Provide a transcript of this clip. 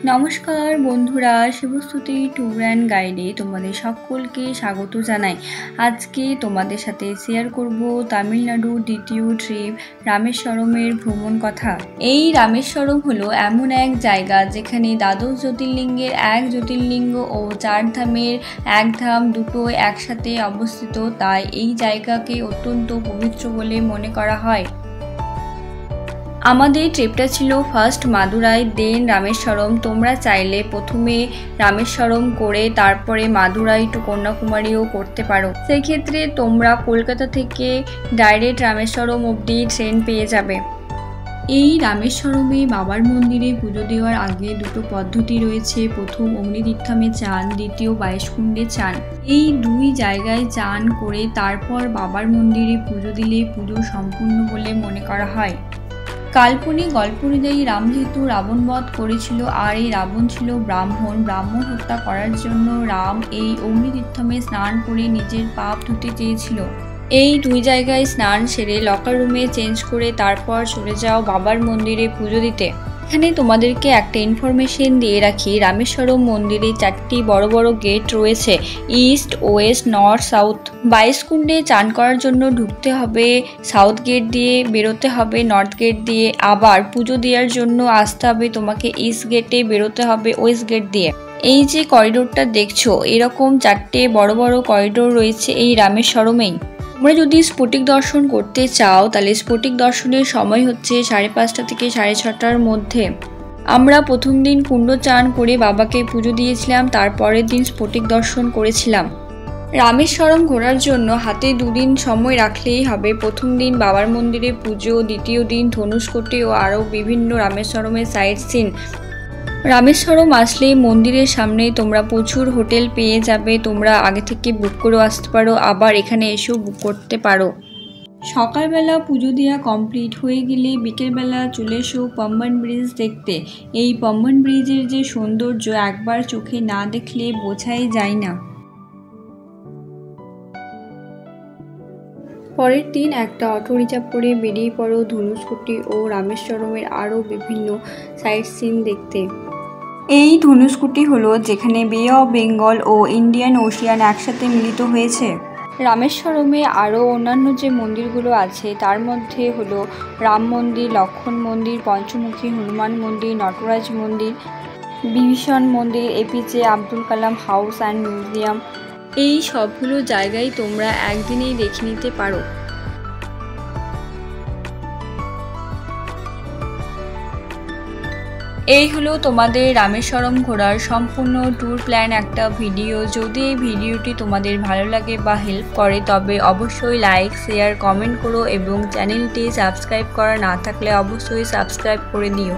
নমস্কার বন্ধুরা, শিবস্তুতি tour and গাইডে তোমাদের সকলকে স্বাগত জানাই। আজকে তোমাদের সাথে শেয়ার করব তামিলনাড়ুর দ্বিতীয় ট্রিপ রামেশ্বরমের ভ্রমণ কথা। এই রামেশ্বরম হলো এমন এক জায়গা যেখানে দ্বাদশ জ্যোতির্লিঙ্গের এক জ্যোতির্লিঙ্গ ও 4 ধামের এক ধাম দুটো একসাথে অবস্থিত, তাই এই জায়গাকে অত্যন্ত পবিত্র বলে মনে করা হয়। আমাদের ট্রিপটা ছিল ফার্স্ট মাদুরাই দেন রামেশ্বরম। তোমরা চাইলে প্রথমে রামেশ্বরম করে তারপরে মাদুরাই টু কন্যাকুমারীও করতে পারো। সেক্ষেত্রে তোমরা কলকাতা থেকে ডাইরেক্ট রামেশ্বরম অবধি ট্রেন পেয়ে যাবে। এই রামেশ্বরমে বাবার মন্দিরে পুজো দেওয়ার আগে দুটো পদ্ধতি রয়েছে। প্রথম অগ্নিতীর্থমে চান, দ্বিতীয় বাইশকুণ্ডে চান। এই দুই জায়গায় চান করে তারপর বাবার মন্দিরে পুজো দিলে পুজো সম্পূর্ণ বলে মনে করা হয়। কাল্পনিক গল্প অনুযায়ী রাম যেহেতু রাবণ বধ করেছিল আর এই রাবণ ছিল ব্রাহ্মণ হত্যা করার জন্য রাম এই অগ্নিতীর্থমে স্নান করে নিজের পাপ ধুতে চেয়েছিল। এই দুই জায়গায় স্নান সেরে লকার রুমে চেঞ্জ করে তারপর চলে যাও বাবার মন্দিরে পুজো দিতে। এখানে তোমাদেরকে একটা ইনফরমেশন দিয়ে রাখি, রামেশ্বরম মন্দিরে 4টি বড় বড় গেট রয়েছে, ইস্ট, ওয়েস্ট, নর্থ, সাউথ। বাইশকুণ্ডে চান করার জন্য ঢুকতে হবে সাউথ গেট দিয়ে, বেরোতে হবে নর্থ গেট দিয়ে, আবার পুজো দেওয়ার জন্য আসতে হবে তোমাকে ইস্ট গেটে, বেরোতে হবে ওয়েস্ট গেট দিয়ে। এই যে করিডোরটা দেখছো, এরকম 4টে বড় বড় করিডোর রয়েছে এই রামেশ্বরমেই। তোমরা যদি স্ফটিক দর্শন করতে চাও তাহলে স্ফটিক দর্শনের সময় হচ্ছে 5:30 থেকে 6:30টার মধ্যে। আমরা প্রথম দিন কুণ্ড চান করে বাবাকে পুজো দিয়েছিলাম, তারপরের দিন স্ফটিক দর্শন করেছিলাম। রামেশ্বরম ঘোরার জন্য হাতে 2 দিন সময় রাখলেই হবে। প্রথম দিন বাবার মন্দিরে পুজো, দ্বিতীয় দিন ধনুষ্কোটি ও আরও বিভিন্ন রামেশ্বরমের সাইট সিন। রামেশ্বরম আসলে মন্দিরের সামনে তোমরা প্রচুর হোটেল পেয়ে যাবে, তোমরা আগে থেকে বুক করেও আসতে পারো, আবার এখানে এসেও বুক করতে পারো। সকালবেলা পুজো দেওয়া কমপ্লিট হয়ে গেলে বিকেলবেলা চলে এসো পাম্বান ব্রিজ দেখতে। এই পাম্বান ব্রিজের যে সৌন্দর্য একবার চোখে না দেখলে বোঝাই যায় না। পরের দিন একটা অটো রিজার্ভ করে বেরিয়ে পড়ো ধনুষ্কোটি ও রামেশ্বরমের আরও বিভিন্ন সাইট সিন দেখতে। এই ধনুষ্কোটি হলো যেখানে বে অফ বেঙ্গল ও ইন্ডিয়ান ওশিয়ান একসাথে মিলিত হয়েছে। রামেশ্বরমে আরও অন্যান্য যে মন্দিরগুলো আছে তার মধ্যে হলো রাম মন্দির, লক্ষণ মন্দির, পঞ্চমুখী হনুমান মন্দির, নটরাজ মন্দির, বিভীষণ মন্দির, APJ Abdul Kalam house and museum. এই সবগুলো জায়গায় তোমরা একদিনেই দেখে নিতে পারো। এই হলো তোমাদের রামেশ্বরম ঘোরার সম্পূর্ণ ট্যুর প্ল্যান একটা ভিডিও। যদি এই ভিডিওটি তোমাদের ভালো লাগে বা হেল্প করে তবে অবশ্যই লাইক, শেয়ার, কমেন্ট করো এবং চ্যানেলটি সাবস্ক্রাইব করা না থাকলে অবশ্যই সাবস্ক্রাইব করে দিও।